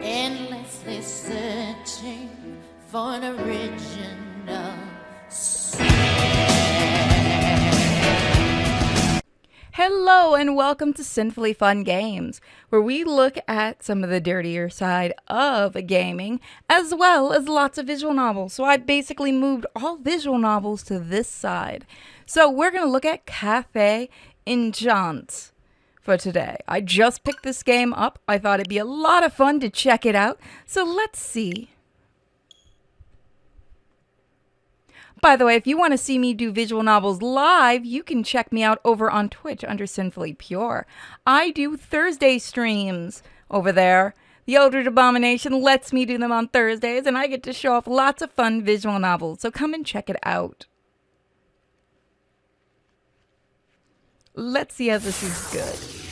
endlessly searching for an original sin. Hello and welcome to Sinfully Fun Games, where we look at some of the dirtier side of gaming, as well as lots of visual novels. So I basically moved all visual novels to this side. So we're going to look at Cafe Enchante for today. I just picked this game up. I thought it'd be a lot of fun to check it out. So let's see. By the way, if you want to see me do visual novels live, you can check me out over on Twitch under Sinfully Pure. I do Thursday streams over there. The Eldritch Abomination lets me do them on Thursdays, and I get to show off lots of fun visual novels, so come and check it out. Let's see how this is good.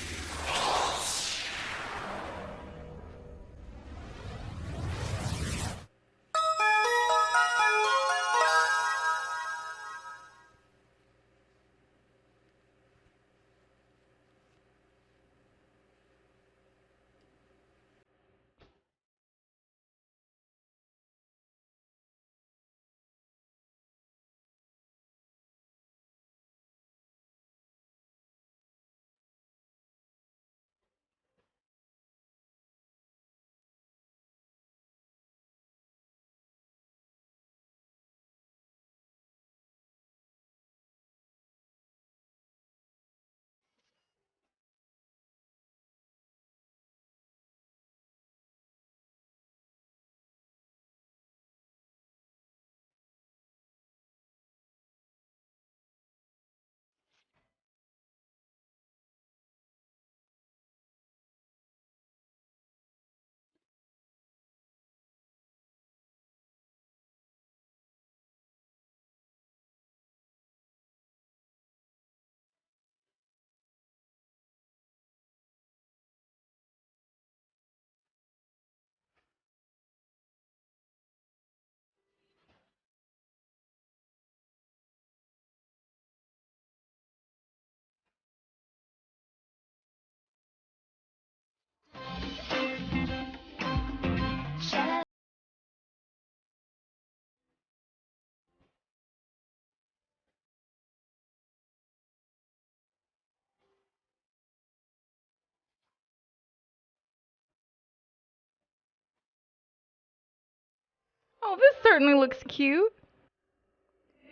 Oh, this certainly looks cute.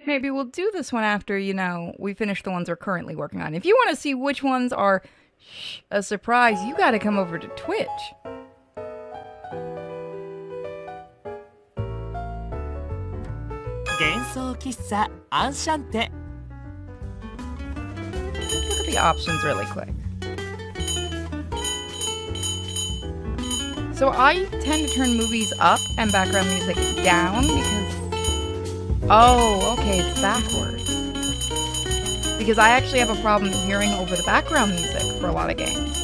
Maybe we'll do this one after, we finish the ones we're currently working on. If you want to see which ones are a surprise, you gotta come over to Twitch. Enchante. Look at the options really quick. So I tend to turn movies up and background music down because... Oh, okay, it's backwards. Because I actually have a problem hearing over the background music for a lot of games.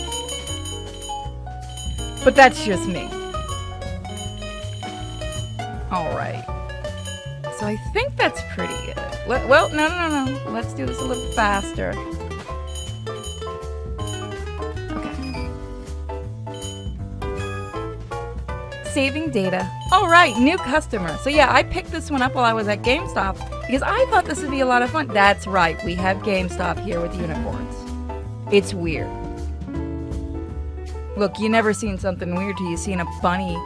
But that's just me. Alright. So I think that's pretty good. Well, no. Let's do this a little faster. Saving data. Alright, new customer. So yeah, I picked this one up while I was at GameStop because I thought this would be a lot of fun. That's right, we have GameStop here with unicorns. It's weird. Look, you never seen something weird till you've seen a bunny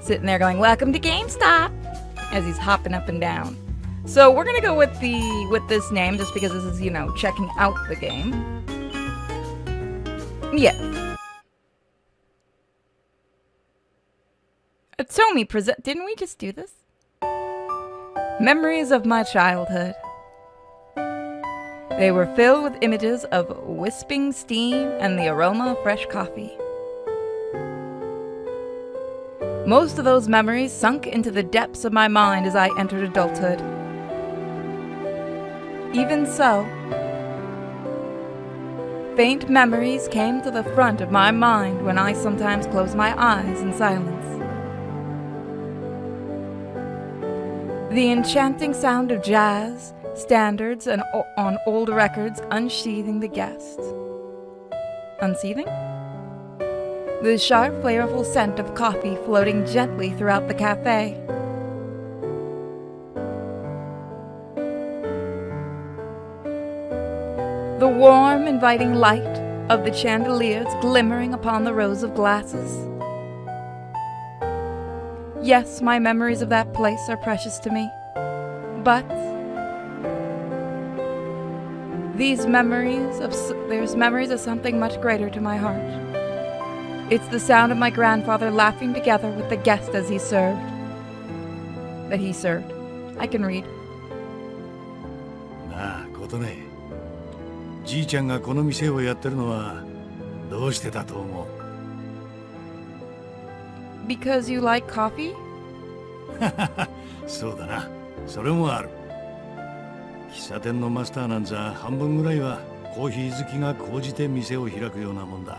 sitting there going, "Welcome to GameStop," as he's hopping up and down. So we're gonna go with this name just because this is, checking out the game. Yeah. Tomi present. Didn't we just do this? Memories of my childhood. They were filled with images of wisping steam and the aroma of fresh coffee. Most of those memories sunk into the depths of my mind as I entered adulthood. Even so, faint memories came to the front of my mind when I sometimes closed my eyes in silence. The enchanting sound of jazz, standards, and on old records unsheathing the guest. Unseathing? the sharp, flavorful scent of coffee floating gently throughout the cafe. The warm, inviting light of the chandeliers glimmering upon the rows of glasses. Yes, my memories of that place are precious to me, but there's memories of something much greater to my heart. It's the sound of my grandfather laughing together with the guest as he served. I can read. なあ、ことね。じいちゃんがこの店をやってるのはどうしてだと思う？ Because you like coffee? そうだな。それもある。喫茶店のマスターなんざ半分ぐらいはコーヒー好きが高じて店を開くようなもんだ。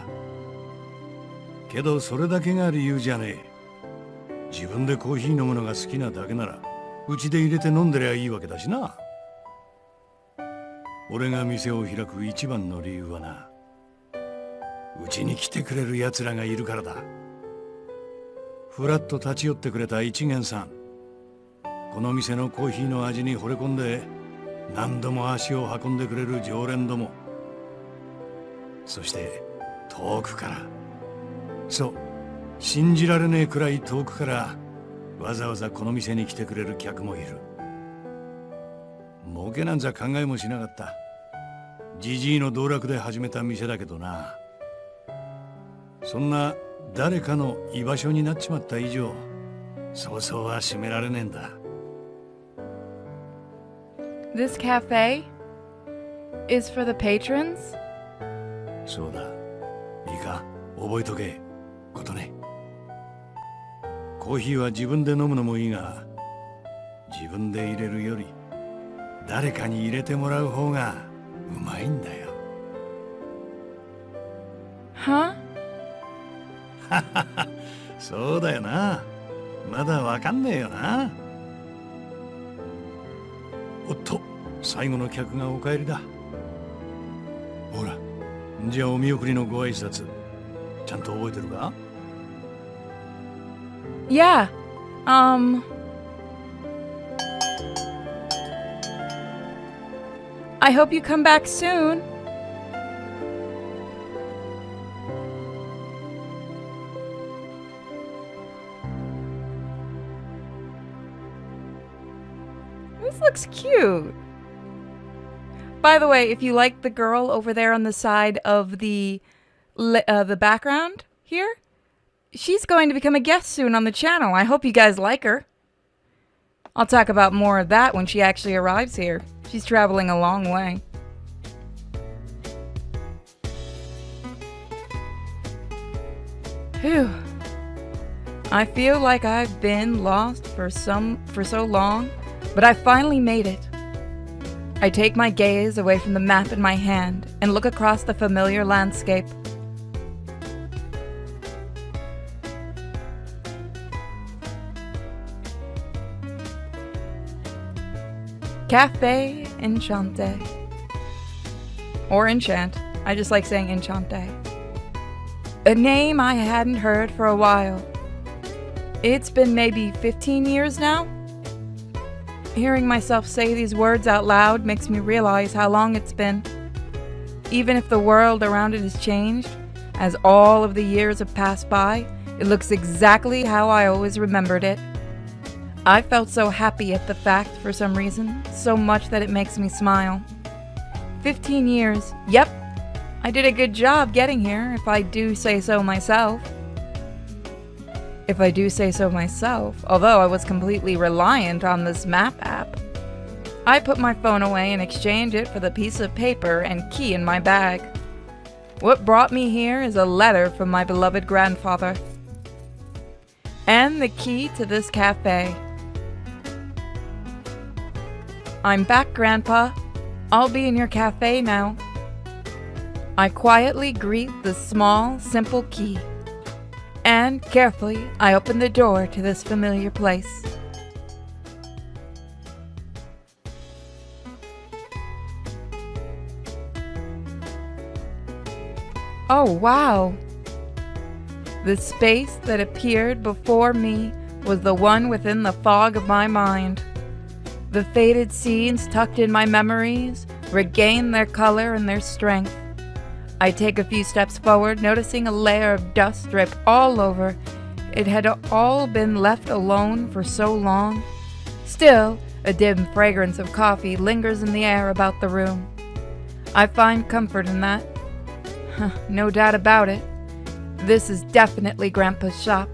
けどそれだけが理由じゃねえ。自分でコーヒー飲むのが好きなだけならうちで入れて飲んでりゃいいわけだしな。俺が店を開く一番の理由はな、うちに来てくれる奴らがいるからだ。ふらっと立ち寄ってくれた一元さん、この店のコーヒーの味に惚れ込んで何度も足を運んでくれる常連ども、そして遠くから、そう信じられねえくらい遠くからわざわざこの店に来てくれる客もいる。儲けなんざ考えもしなかった。じじいの道楽で始めた店だけどな。そんな誰かの居場所になっちまった以上、そうそうは閉められねえんだ。This cafe is for the patrons? そうだ。いいか、覚えとけ。ことね。コーヒーは自分で飲むのもいいが、自分で入れるより誰かに入れてもらう方がうまいんだよ。Huh? そうだよな。まだわかんねえよな。おっと、最後の客がお帰りだ。ほら、じゃあお見送りのご挨拶、ちゃんと覚えてるか？ Yeah. I hope you come back soon. This looks cute. By the way, if you like the girl over there on the side of the background here, she's going to become a guest soon on the channel. I hope you guys like her. I'll talk about more of that when she actually arrives here. She's traveling a long way. Phew. I feel like I've been lost for so long, but I finally made it. I take my gaze away from the map in my hand and look across the familiar landscape. Cafe Enchante. Or Enchant. I just like saying Enchante. A name I hadn't heard for a while. It's been maybe 15 years now. Hearing myself say these words out loud makes me realize how long it's been. Even if the world around it has changed, as all of the years have passed by, it looks exactly how I always remembered it. I felt so happy at the fact for some reason, so much that it makes me smile. 15 years. Yep, I did a good job getting here, if I do say so myself. Although I was completely reliant on this map app. I put my phone away and exchanged it for the piece of paper and key in my bag. What brought me here is a letter from my beloved grandfather. And the key to this cafe. I'm back, Grandpa. I'll be in your cafe now. I quietly greet the small, simple key. And carefully, I open the door to this familiar place. Oh, wow. The space that appeared before me was the one within the fog of my mind. The faded scenes tucked in my memories regain their color and their strength. I take a few steps forward, noticing a layer of dust drip all over. It had all been left alone for so long. Still, a dim fragrance of coffee lingers in the air about the room. I find comfort in that. No doubt about it. This is definitely Grandpa's shop.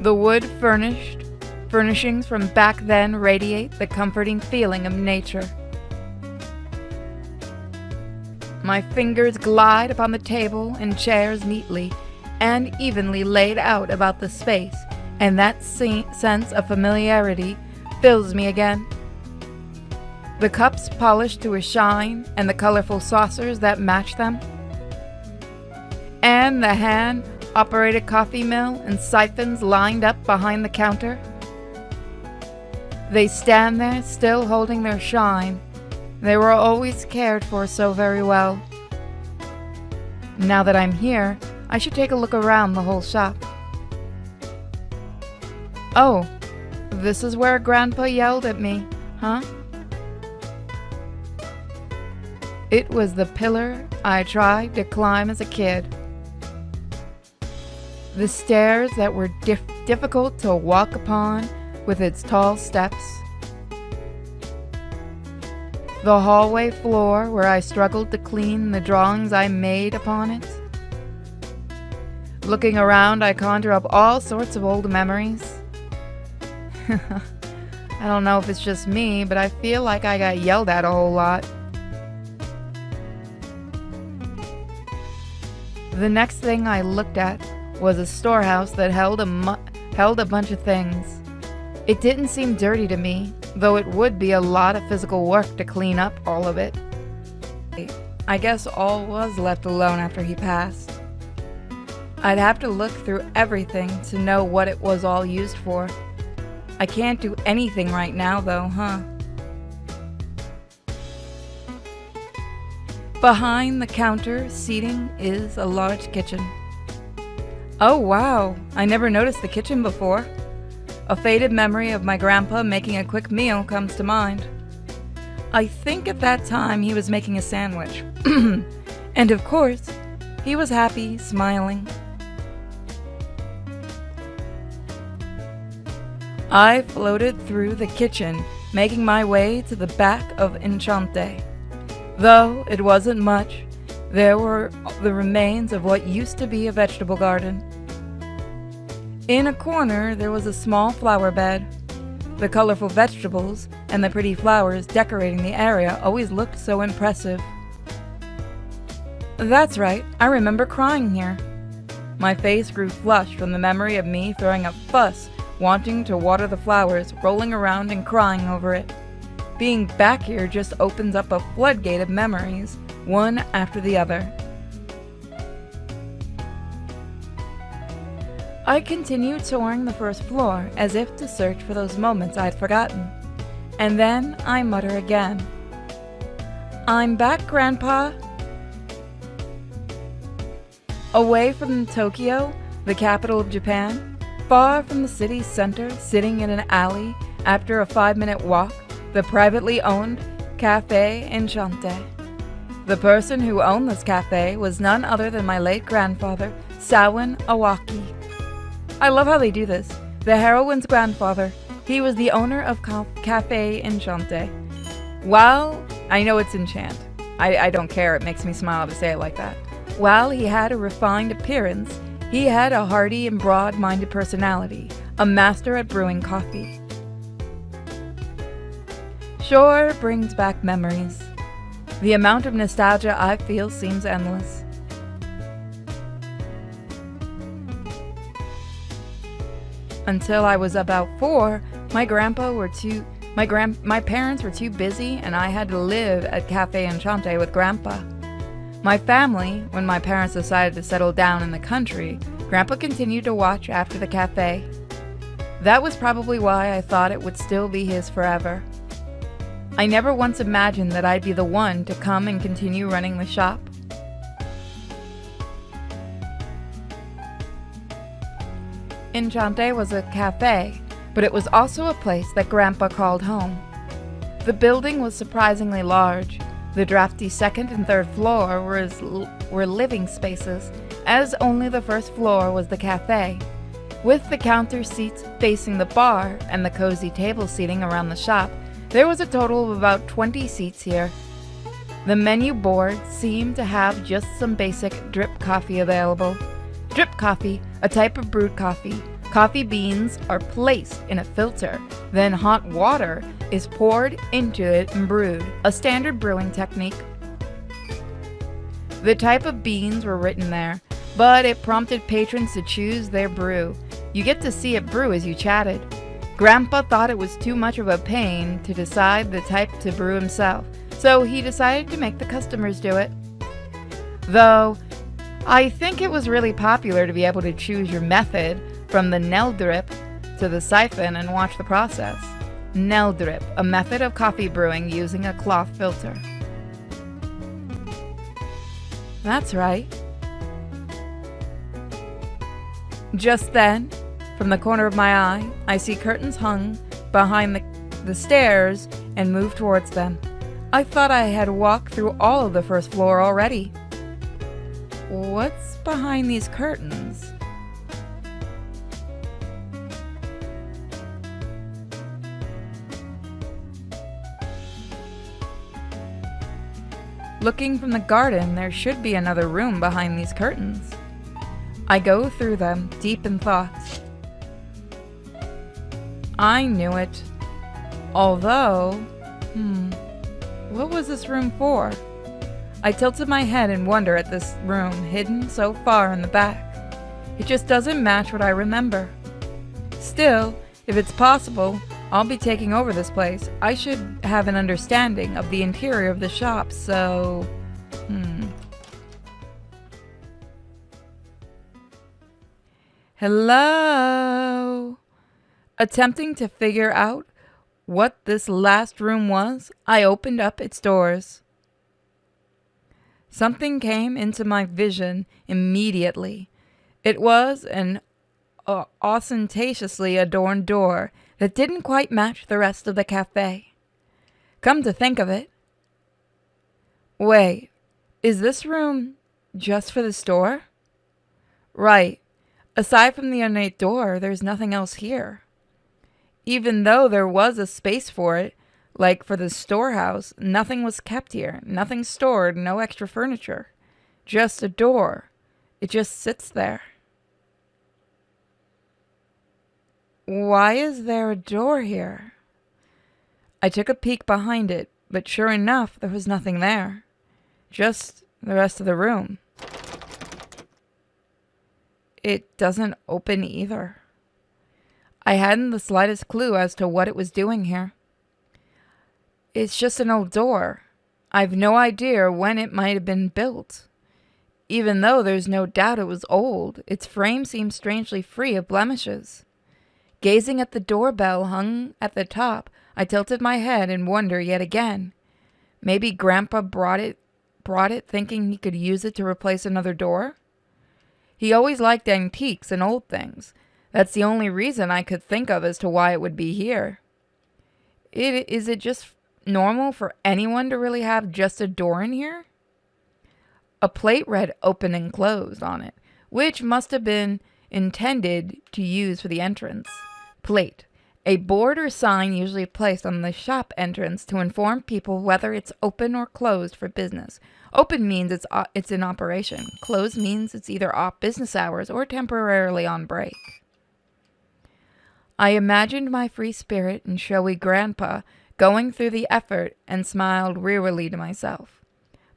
The wood furnishings from back then radiate the comforting feeling of nature. My fingers glide upon the table and chairs neatly and evenly laid out about the space, and that sense of familiarity fills me again. The cups polished to a shine and the colorful saucers that match them, and the hand-operated coffee mill and siphons lined up behind the counter. They stand there still holding their shine. They were always cared for so very well. Now that I'm here, I should take a look around the whole shop. Oh, this is where Grandpa yelled at me, huh? It was the pillar I tried to climb as a kid. The stairs that were difficult to walk upon with its tall steps. The hallway floor where I struggled to clean the drawings I made upon it. Looking around, I conjure up all sorts of old memories. I don't know if it's just me, but I feel like I got yelled at a whole lot. The next thing I looked at was a storehouse that held a bunch of things. It didn't seem dirty to me, though it would be a lot of physical work to clean up all of it. I guess all was left alone after he passed. I'd have to look through everything to know what it was all used for. I can't do anything right now though, huh? Behind the counter seating is a large kitchen. Oh wow, I never noticed the kitchen before. A faded memory of my grandpa making a quick meal comes to mind. I think at that time he was making a sandwich. And of course, he was happy, smiling. I floated through the kitchen, making my way to the back of Enchante. Though it wasn't much, there were the remains of what used to be a vegetable garden. In a corner, there was a small flower bed. The colorful vegetables and the pretty flowers decorating the area always looked so impressive. That's right, I remember crying here. My face grew flushed from the memory of me throwing a fuss, wanting to water the flowers, rolling around and crying over it. Being back here just opens up a floodgate of memories, one after the other. I continued touring the first floor as if to search for those moments I'd forgotten. And then I mutter again. I'm back, Grandpa. Away from Tokyo, the capital of Japan, far from the city's center, sitting in an alley after a 5-minute walk, the privately owned Cafe Enchante. The person who owned this cafe was none other than my late grandfather, Sawin Awaki. I love how they do this. The heroine's grandfather. He was the owner of Cafe Enchante. While I know it's Enchant. I don't care. It makes me smile to say it like that. While he had a refined appearance, he had a hearty and broad-minded personality, a master at brewing coffee. Sure brings back memories. The amount of nostalgia I feel seems endless. Until I was about 4, my parents were too busy and I had to live at Cafe Enchante with Grandpa. My family, when my parents decided to settle down in the country, Grandpa continued to watch after the cafe. That was probably why I thought it would still be his forever. I never once imagined that I'd be the one to come and continue running the shop. Enchante was a cafe, but it was also a place that Grandpa called home. The building was surprisingly large. The drafty second and third floor were living spaces, as only the first floor was the cafe, with the counter seats facing the bar and the cozy table seating around the shop. There was a total of about 20 seats here. The menu board seemed to have just some basic drip coffee available. Drip coffee, a type of brewed coffee. Coffee beans are placed in a filter, then hot water is poured into it and brewed, a standard brewing technique. The type of beans were written there, but it prompted patrons to choose their brew. You get to see it brew as you chatted. Grandpa thought it was too much of a pain to decide the type to brew himself, so he decided to make the customers do it. Though, I think it was really popular to be able to choose your method from the Nell drip to the siphon and watch the process. Nell drip, a method of coffee brewing using a cloth filter. That's right. Just then, from the corner of my eye, I see curtains hung behind the stairs and move towards them. I thought I had walked through all of the first floor already. What's behind these curtains? Looking from the garden, there should be another room behind these curtains. I go through them, deep in thoughts. I knew it. Although, what was this room for? I tilted my head in wonder at this room, hidden so far in the back. It just doesn't match what I remember. Still, if it's possible, I'll be taking over this place. I should have an understanding of the interior of the shop, so... Hello? Attempting to figure out what this last room was, I opened up its doors. Something came into my vision immediately. It was an ostentatiously adorned door that didn't quite match the rest of the cafe. Come to think of it. Wait, is this room just for the store? Right. Aside from the ornate door, there's nothing else here. Even though there was a space for it, like for the storehouse, nothing was kept here. Nothing stored, no extra furniture. Just a door. It just sits there. Why is there a door here? I took a peek behind it, but sure enough, there was nothing there. Just the rest of the room. It doesn't open either. I hadn't the slightest clue as to what it was doing here. It's just an old door. I've no idea when it might have been built. Even though there's no doubt it was old, its frame seems strangely free of blemishes. Gazing at the doorbell hung at the top, I tilted my head in wonder yet again. Maybe Grandpa brought it thinking he could use it to replace another door? He always liked antiques and old things. That's the only reason I could think of as to why it would be here. Is it just normal for anyone to really have just a door in here? A plate read open and closed on it, which must have been intended to use for the entrance. Plate. A board or sign usually placed on the shop entrance to inform people whether it's open or closed for business. Open means it's in operation. Closed means it's either off business hours or temporarily on break. I imagined my free spirit and showy grandpa going through the effort and smiled wearily to myself.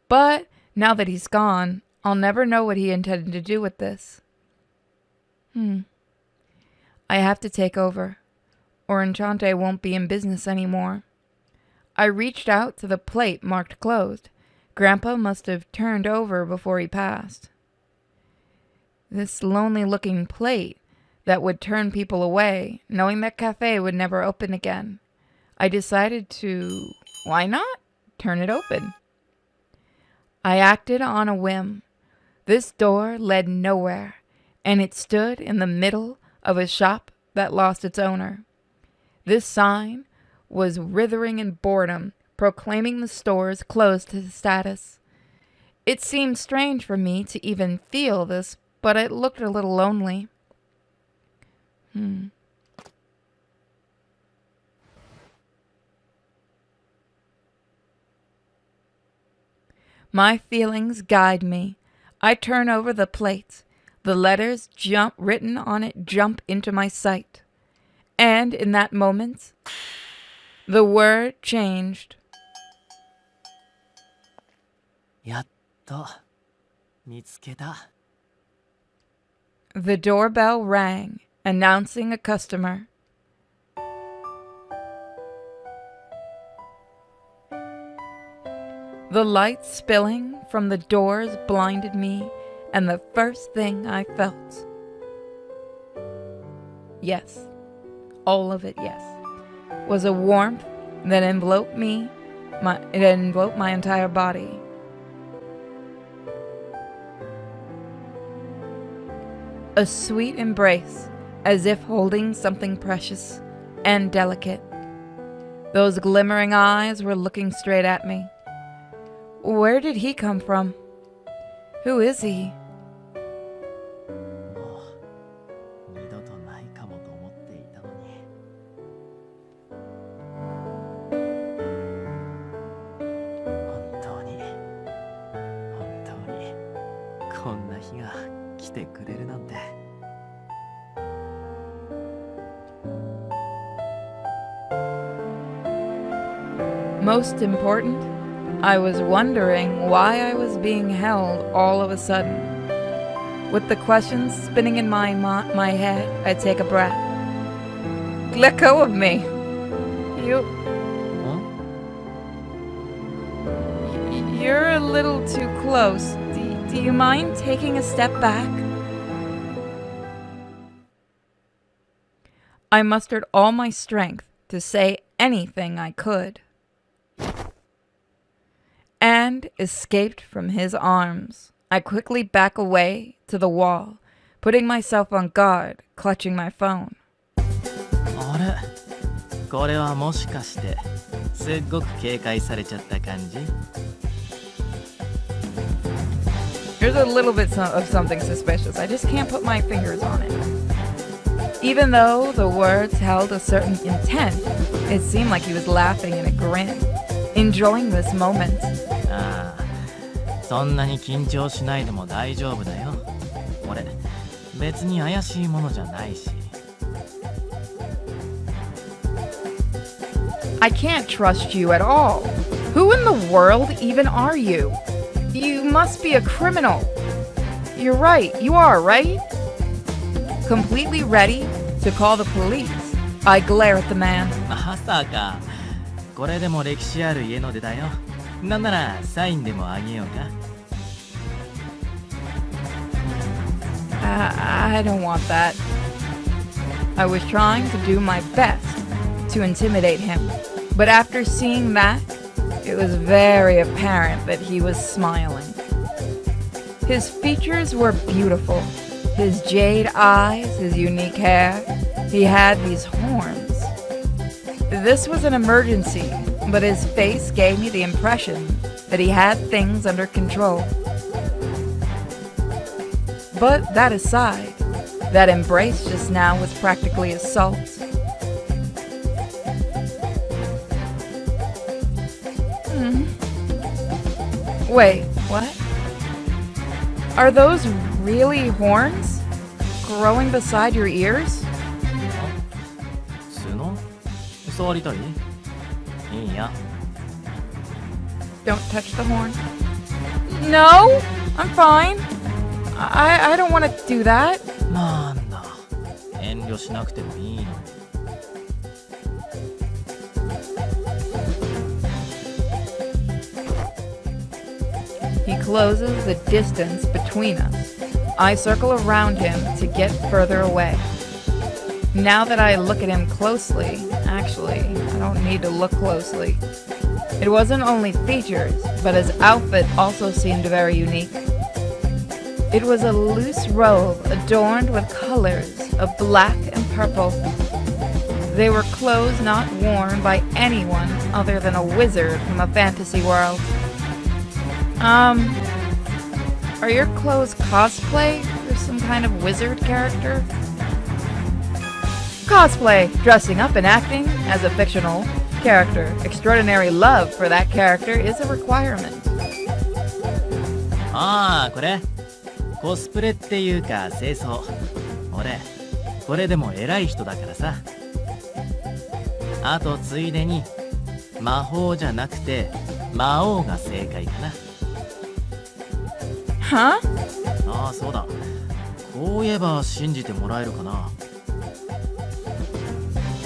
But now that he's gone, I'll never know what he intended to do with this. I have to take over, or Enchante won't be in business anymore. I reached out to the plate marked closed. Grandpa must have turned over before he passed. This lonely-looking plate that would turn people away, knowing that cafe would never open again. I decided to, why not, turn it open. I acted on a whim. This door led nowhere, and it stood in the middle of a shop that lost its owner. This sign was writhing in boredom, proclaiming the store's closed status. It seemed strange for me to even feel this, but it looked a little lonely. My feelings guide me. I turn over the plate. The letters written on it jump into my sight. And in that moment, the word changed. やっと見つけた。 The doorbell rang, announcing a customer. The light spilling from the doors blinded me, and the first thing I felt, yes, all of it, yes, was a warmth that enveloped my entire body. A sweet embrace, as if holding something precious and delicate. Those glimmering eyes were looking straight at me. Where did he come from? Who is he? もう二度とないかもと思っていたのに。本当にこんな日が来てくれるなんて。Most important, I was wondering why I was being held all of a sudden. With the questions spinning in my head, I take a breath. Let go of me. You're a little too close. Do you mind taking a step back? I mustered all my strength to say anything I could, and escaped from his arms. I quickly back away to the wall, putting myself on guard, clutching my phone. あれ、これはもしかしてすっごく警戒されちゃった感じ？ There's a little bit of something suspicious. I just can't put my fingers on it. Even though the words held a certain intent, it seemed like he was laughing in a grin, enjoying this moment. ああ、そんなに緊張しないでも大丈夫だよ。俺、別に怪しいものじゃないし。I can't trust you at all. Who in the world even are you? You must be a criminal. You're right. You are, right? Completely ready to call the police, I glare at the man. まさか。これでも歴史ある家の出だよ。なんならサインでもあげようか。I don't want that. I was trying to do my best to intimidate him, but after seeing that, it was very apparent that he was smiling. His features were beautiful. His jade eyes, his unique hair. He had these horns. This was an emergency, but his face gave me the impression that he had things under control. But that aside, that embrace just now was practically assault. Wait, what? Are those really horns growing beside your ears? 角？触りたい？いいや。 Don't touch the horn. No, I'm fine. I don't want to do that. なんだ。遠慮しなくてもいいのに。 He closes the distance between us. I circle around him to get further away. Now that I look at him closely, actually, I don't need to look closely. It wasn't only features, but his outfit also seemed very unique. It was a loose robe adorned with colors of black and purple. They were clothes not worn by anyone other than a wizard from a fantasy world. Are your clothes cosplay for some kind of wizard character? Cosplay, dressing up and acting as a fictional character. Extraordinary love for that character is a requirement. ああ、これコスプレっていうか清掃。俺これでも偉い人だからさ。あとついでに魔法じゃなくて魔王が正解かな。Huh? ああ、そうだ。こう言えば信じてもらえるかな。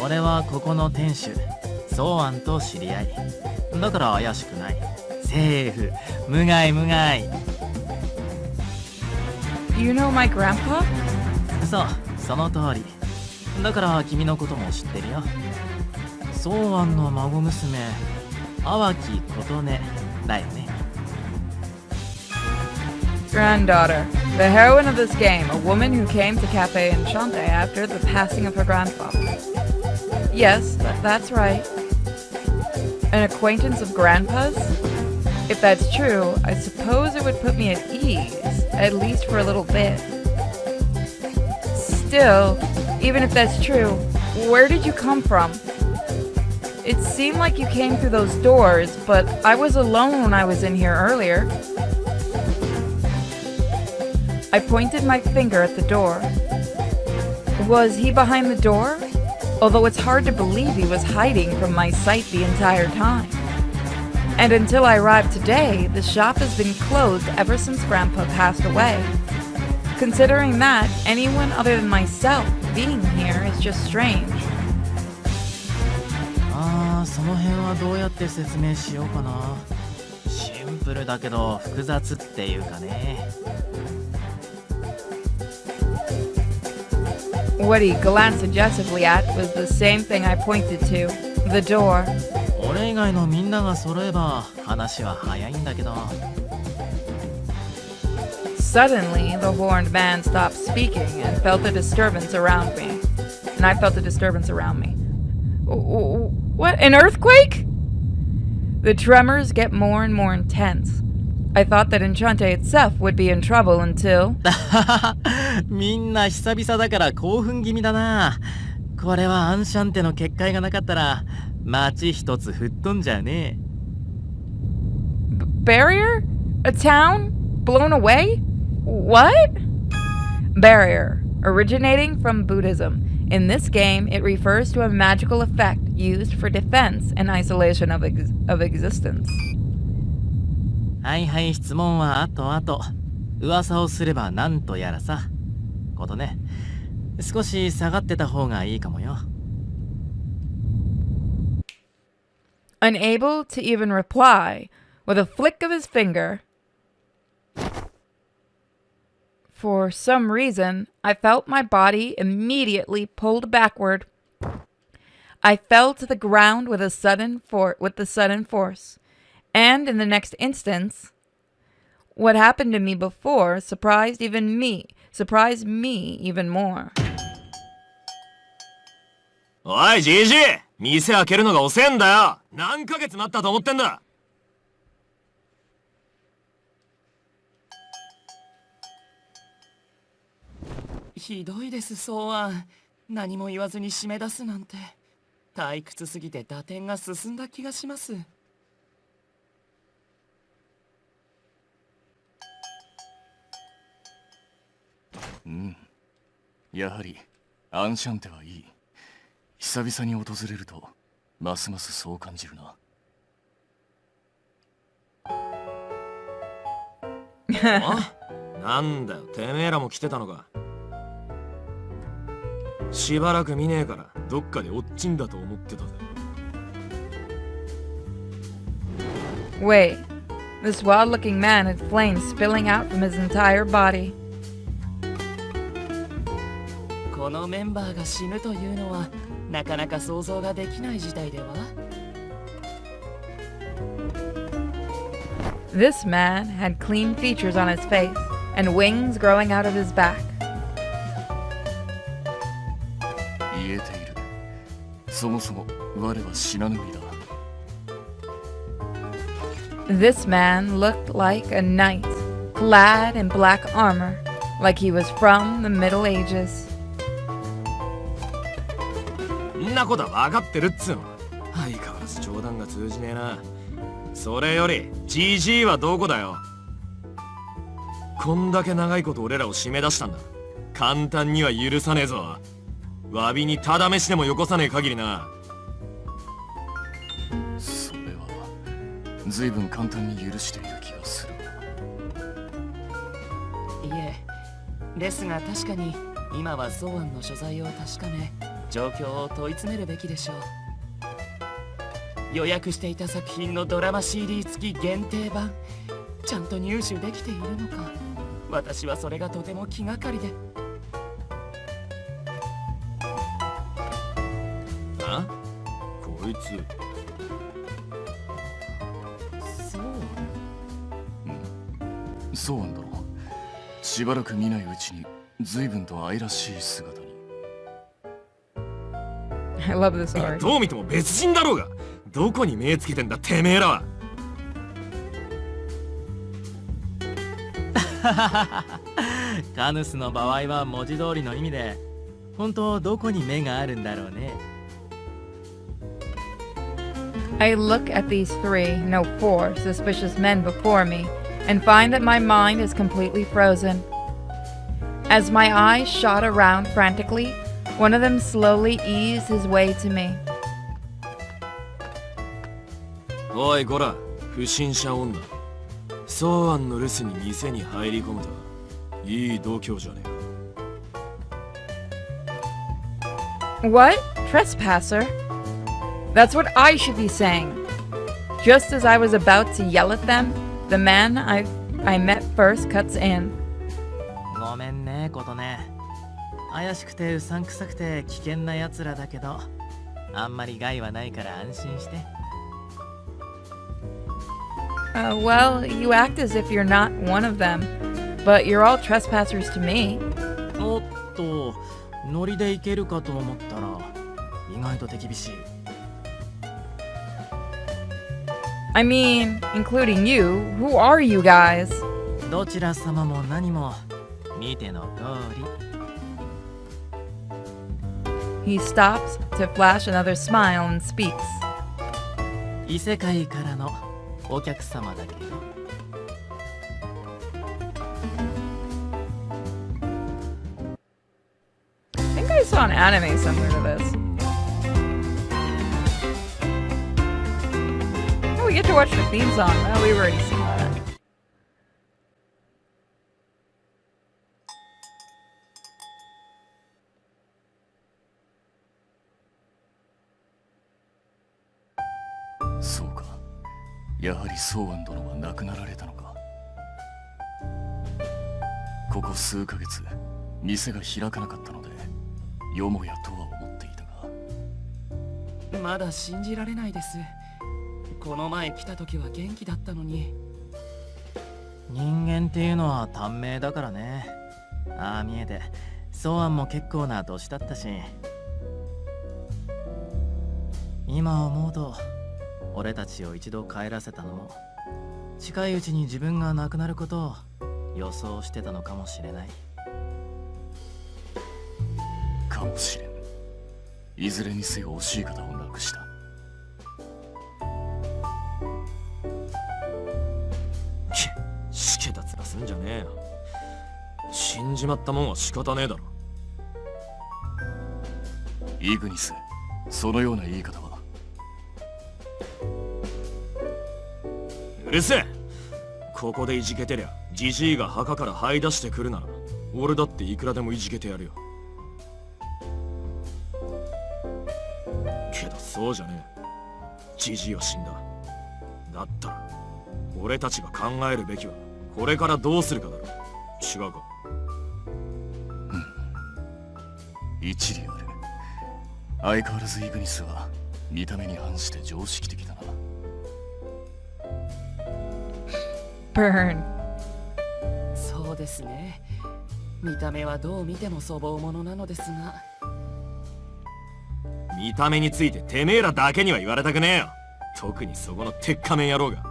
俺はここの店主ソーアンと知り合いだから怪しくない。セーフ。無害無害。 You know my grandpa? そう、その通り。だから君のことも知ってるよ。ソーアンの孫娘淡木琴音だよね。 Granddaughter, the heroine of this game, a woman who came to Cafe Enchante after the passing of her grandfather. Yes, that's right. An acquaintance of Grandpa's? If that's true, I suppose it would put me at ease, at least for a little bit. Still, even if that's true, where did you come from? It seemed like you came through those doors, but I was alone when I was in here earlier. I pointed my finger at the door. Was he behind the door? Although it's hard to believe he was hiding from my sight the entire time. And until I arrived today, the shop has been closed ever since Grandpa passed away. Considering that, anyone other than myself being here is just strange. ああ、その辺はどうやって説明しようかな。シンプルだけど複雑っていうかね。What he glanced suggestively at was the same thing I pointed to, the door. 俺以外のみんなが揃えば話は早いんだけど。 Suddenly, the horned man stopped speaking and felt a disturbance around me. And I felt a disturbance around me. What? An earthquake? The tremors get more and more intense. I thought that Enchante itself would be in trouble until... みんな久々だから興奮気味だな。これはアンシャンテの結界がなかったら街一つ吹っ飛んじゃうね。Barrier? A town? Blown away? What? Barrier, originating from Buddhism. In this game, it refers to a magical effect used for defense and isolation of existence. はいはい、質問は後々。噂をすればなんとやらさ。ことね。少し下がってた方がいいかもよ。Unable to even reply, with a flick of his finger, for some reason, I felt my body immediately pulled backward. I fell to the ground with the sudden force, and in the next instance, what happened to me before surprised me even more. おい、じじい、店開けるのが遅えんだよ。何ヶ月待ったと思ってんだ。ひどいです、そうは。何も言わずに締め出すなんて。退屈すぎて打点が進んだ気がします。うん。やはりアンシャンテはいい。久々に訪れるとますますそう感じるな。なんだよ、てめえらも来てたのか。しばらく見ねえからどっかでおっちんだと思ってたぜ。Wait, this wild-looking man had flames spilling out from his entire body. このメンバーが死ぬというのはなかなか想像ができない事態では。This man had clean features on his face and wings growing out of his back. 見えている。そもそも我は死なぬ身だ。 This man looked like a knight, clad in black armor, like he was from the Middle Ages. んなことは分かってるっつうの。相変わらず冗談が通じねえな。それより GG はどこだよ。こんだけ長いこと俺らを締め出したんだ。簡単には許さねえぞ。詫びにただ飯でもよこさねえ限りな。それは随分簡単に許している気がする。いえ、ですが確かに今は草案の所在を確かめ、状況を問い詰めるべきでしょう。予約していた作品のドラマ CD 付き限定版、ちゃんと入手できているのか。私はそれがとても気がかりで。あ？こいつ。そう。そうなんだろう。しばらく見ないうちに随分と愛らしい姿に。 I love this art. どう見ても別人だろうが。どこに目つけてんだてめえらは。カヌスの場合は文字通りの意味で、本当どこに目があるんだろうね。 I look at these 3, no 4, suspicious men before me and find that my mind is completely frozen. As my eyes shot around frantically, one of them slowly eased his way to me. おいこら、不審者女。草案の留守に店に入り込むとはいい度胸じゃねえ。 What? Trespasser? That's what I should be saying. Just as I was about to yell at them, the man I met first cuts in. ごめんね、ことね。怪しくてうさんくさくて危険な奴らだけど、あんまり害はないから安心して。Well, you act as if you're not one of them, but you're all trespassers to me. おっと、ノリでいけるかと思ったら、意外と手厳しい。I mean, including you. Who are you guys? どちら様も何も見ての通り。 He stops to flash another smile and speaks. 異世界からのお客様だけど。I think I saw an anime similar to this. Oh, we get to watch the theme song. Oh, we've already seen that. So やはり草案殿は亡くなられたのか。ここ数ヶ月店が開かなかったのでよもやとは思っていたが。まだ信じられないです。この前来た時は元気だったのに。人間っていうのは短命だからね。ああ見えて草案も結構な年だったし、今思うと俺たちを一度帰らせたのも近いうちに自分が亡くなることを予想してたのかもしれない。かもしれん。いずれにせよ惜しい方を亡くした。しけた面すんじゃねえよ。死んじまったもんは仕方ねえだろ。イグニス、そのような言い方は。うるせえ。ここでいじけてりゃジジイが墓から這い出してくるなら俺だっていくらでもいじけてやるよ。けどそうじゃねえ。ジジイは死んだ。だったら俺たちが考えるべきはこれからどうするかだろ。違うか。一理ある。相変わらずイグニスは見た目に反して常識的だな。Burn. そうですね。見た目はどう見ても粗暴者なのですが。見た目についててめえらだけには言われたくねえよ。特にそこの鉄仮面野郎が。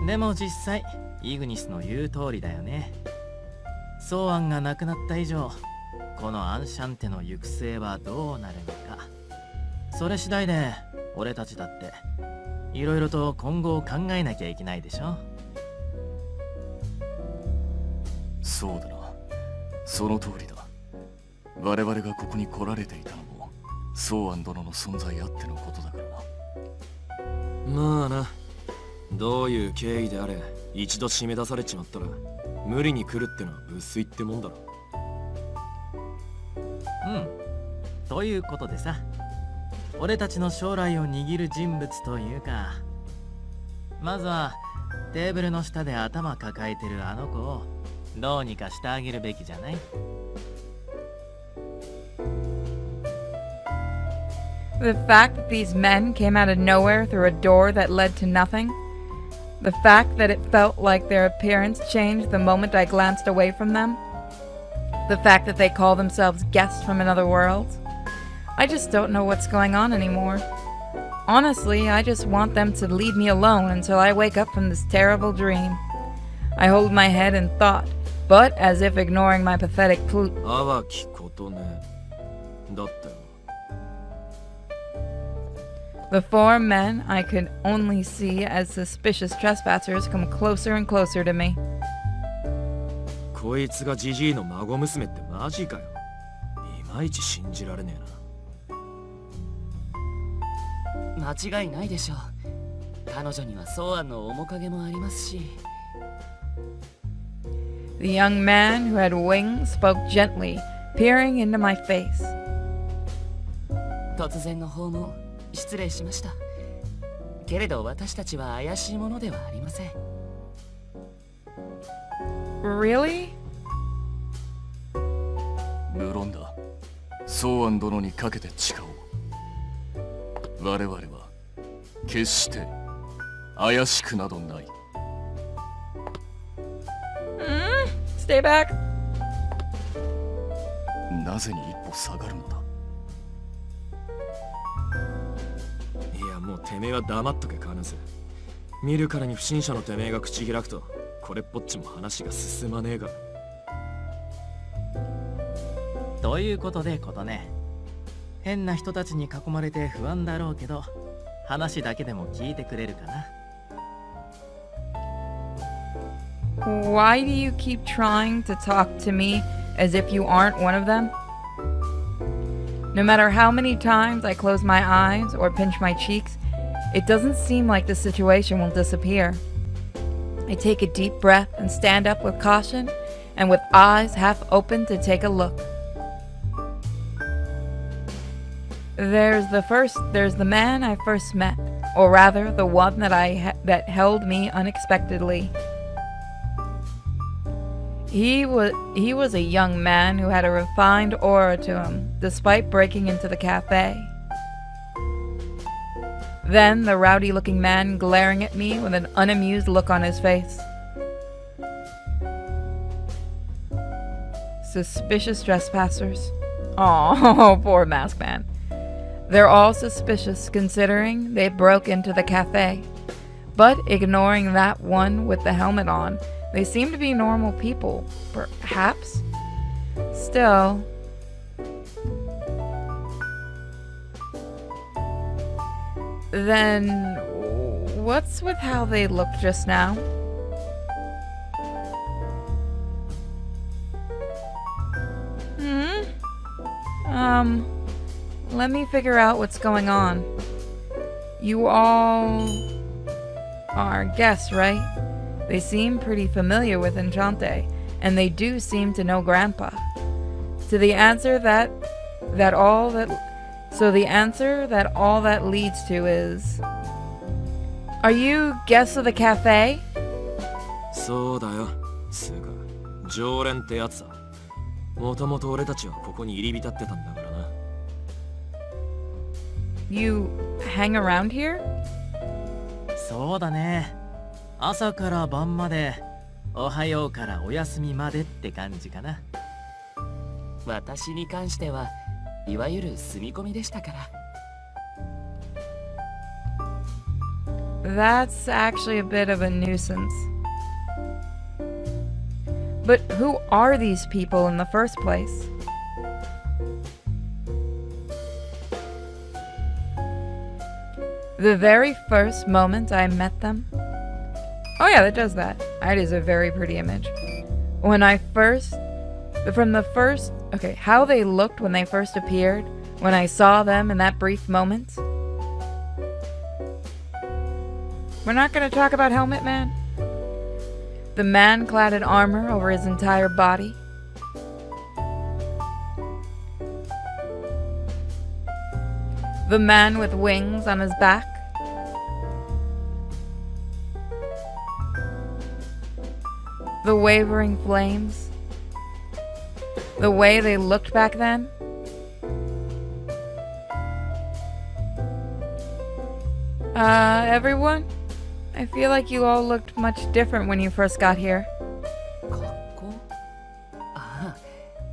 でも実際イグニスの言う通りだよね。ソーアンが亡くなった以上、このアンシャンテの行く末はどうなるのか。それ次第で俺たちだっていろいろと今後を考えなきゃいけないでしょ。そうだな、その通りだ。我々がここに来られていたのもソーアン殿の存在あってのことだからな。まあな、どういう経緯であれ一度締め出されちまったら無理に来るってのは無粋ってもんだろ。ということでさ、俺たちの将来を握る人物というか、まずはテーブルの下で頭抱えてるあの子をどうにかしてあげるべきじゃない？ The fact that these men came out of nowhere through a door that led to nothing, the fact that it felt like their appearance changed the moment I glanced away from them, the fact that they call themselves guests from another world. I just don't know what's going on anymore. Honestly, I just want them to leave me alone until I wake up from this terrible dream. I hold my head in thought, but as if ignoring my pathetic plea. 淡きことね。だったよ。The four men I could only see as suspicious trespassers come closer and closer to me. こいつがジジイの孫娘ってマジかよ。いまいち信じられねえな。間違いないでしょう。彼女にはソーアンの面影もありますし。The young man who had wings spoke gently, peering into my face. 突然の訪問失礼しました。けれど私たちは怪しいものではありません。Really? 無論だ、ソーアン殿にかけて誓おう。我々は決して怪しくなどない。Stay back. なぜに一歩下がるのだ。いやもうてめえは黙っとけカーナス。見るからに不審者のてめえが口開くとこれっぽっちも話が進まねえから。ということでことね、変な人たちに囲まれて不安だろうけど、話だけでも聞いてくれるかな。Why do you keep trying to talk to me as if you aren't one of them? No matter how many times I close my eyes or pinch my cheeks, it doesn't seem like the situation will disappear. I take a deep breath and stand up with caution and with eyes half open to take a look. There's the man I first met, or rather the one that held me unexpectedly. He was a young man who had a refined aura to him, despite breaking into the cafe. Then the rowdy-looking man glaring at me with an unamused look on his face. Suspicious trespassers. Oh, poor masked man. They're all suspicious considering they broke into the cafe. But ignoring that one with the helmet on, they seem to be normal people, perhaps? Still... Then, what's with how they looked just now? Let me figure out what's going on. You all are guests, right? They seem pretty familiar with Enchante, and they do seem to know Grandpa. So the answer that all that leads to is... Are you guests of the cafe? そうだよ。つうか常連ってやつさ。もともと俺たちはここに入り浸ってたんだからな。You hang around here? そうだね。朝から晩まで、おはようからお休みまでって感じかな。私に関してはいわゆる住み込みでしたから。 That's actually a bit of a nuisance. But who are these people in the first place? The very first moment I met them. Oh yeah, that does that. That is a very pretty image. When I first, from the first, okay, how they looked when they first appeared, when I saw them in that brief moment. We're not going to talk about Helmet Man? The man clad in armor over his entire body. The man with wings on his back. The wavering flames. The way they looked back then. Everyone? I feel like you all looked much different when you first got here. 格好？あ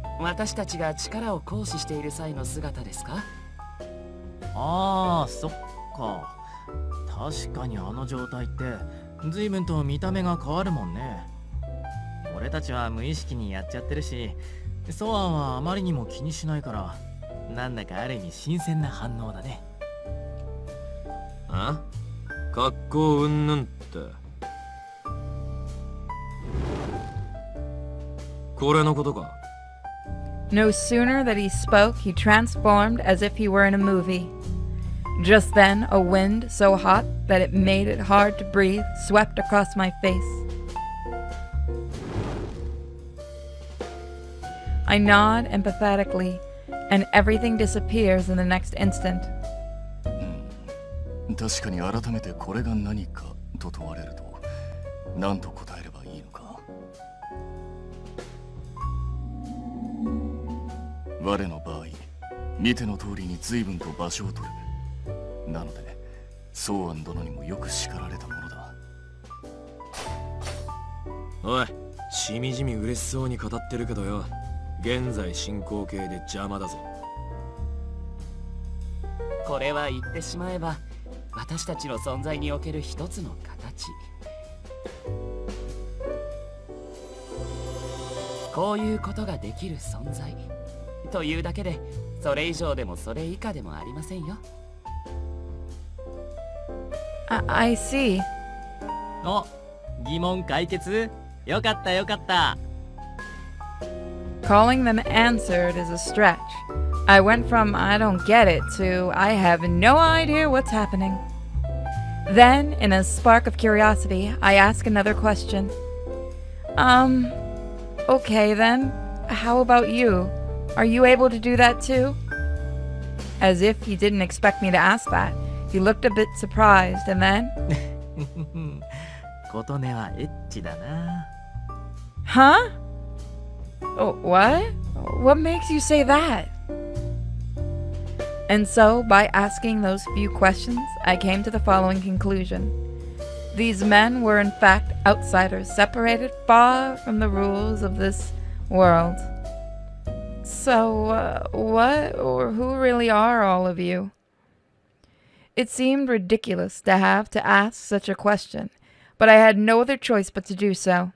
あ、私たちが力を行使している際の姿ですか？ああ、そっか。確かにあの状態って随分と見た目が変わるもんね。俺たちは無意識にやっちゃってるし、ソアンはあまりにも気にしないから、なんだかある意味新鮮な反応だね。あ？格好うんぬんってこれのことか？ No sooner that he spoke, he transformed as if he were in a movie. Just then, a wind so hot that it made it hard to breathe swept across my face. I nod empathetically, and everything disappears in the next instant. 確かに改めてこれが何かと問われると何と答えればいいのか。我の場合見ての通りに随分と場所を取る。なのでソーアン殿にもよく叱られたものだ。おい、しみじみ嬉しそうに語ってるけどよ、現在進行形で邪魔だぞ。これは言ってしまえば私たちの存在における一つの形。こういうことができる存在というだけで、それ以上でもそれ以下でもありませんよ。I see. お、疑問解決？よかったよかった。Calling them answered is a stretch. I went from I don't get it to I have no idea what's happening. Then, in a spark of curiosity, I ask another question. Okay then, how about you? Are you able to do that too? As if he didn't expect me to ask that, he looked a bit surprised and then... 琴音はエッチだな。Huh? Oh, what? What makes you say that? And so, by asking those few questions, I came to the following conclusion. These men were in fact outsiders, separated far from the rules of this world. So, what or who really are all of you? It seemed ridiculous to have to ask such a question, but I had no other choice but to do so.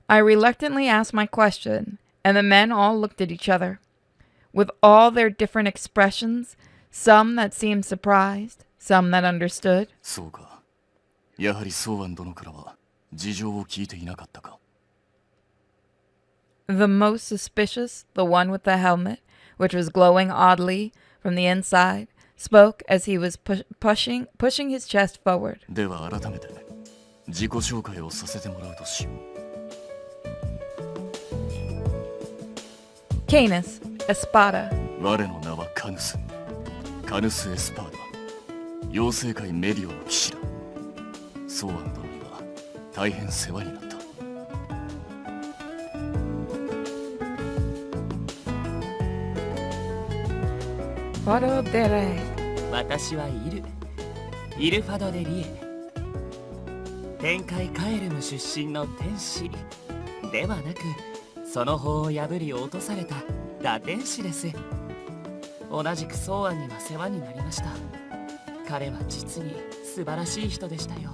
I reluctantly asked my question, and the men all looked at each other. With all their different expressions, some that seemed surprised, some that understood. そうか。やはりソーアン殿からは事情を聞いていなかったか。The most suspicious, the one with the helmet, which was glowing oddly from the inside, spoke as he was pushing his chest forward. では改めて自己紹介をさせてもらうとしよう。Canis, Espada. 我の名はカヌス。カヌス・エスパーダ。妖精界メディオの騎士だ。ソーアン殿には大変世話になった。ファド・デレイ。私はイルファド・デリエ。天界カエルム出身の天使ではなく、その法を破り落とされた打天使です。同じくソーアンには世話になりました。彼は実に素晴らしい人でしたよ。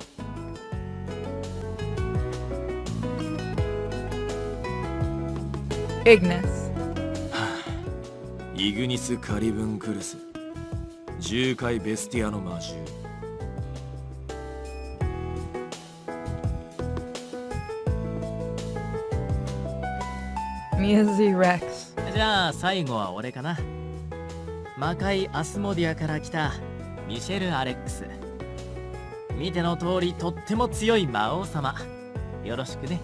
Ignis. イグニス・カリブンクルス、重海ベスティアの魔獣。Miazi Rex. じゃあ最後は俺かな。魔界アスモディアから来たミシェル・アレックス。見ての通りとっても強い魔王様。よろしくね。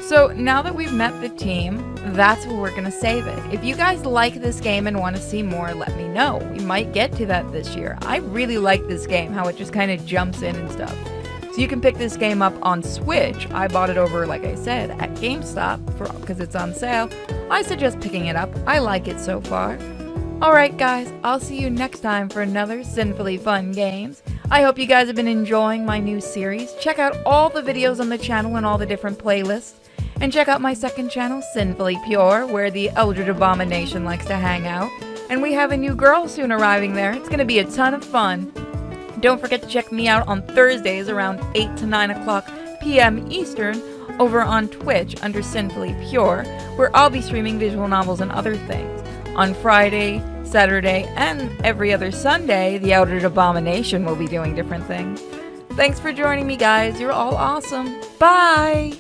So now that we've met the team, that's where we're gonna save it. If you guys like this game and want to see more, let me know. We might get to that this year. I really like this game, how it just kind of jumps in and stuff. So you can pick this game up on Switch. I bought it over, like I said, at GameStop because it's on sale. I suggest picking it up. I like it so far. Alright guys, I'll see you next time for another Sinfully Fun Games. I hope you guys have been enjoying my new series. Check out all the videos on the channel and all the different playlists. And check out my second channel, Sinfully Pure, where the Eldritch Abomination likes to hang out. And we have a new girl soon arriving there. It's going to be a ton of fun. Don't forget to check me out on Thursdays around 8 to 9 o'clock p.m. Eastern over on Twitch under Sinfully Pure, where I'll be streaming visual novels and other things. On Friday, Saturday, and every other Sunday, the Eldritch Abomination will be doing different things. Thanks for joining me, guys. You're all awesome. Bye!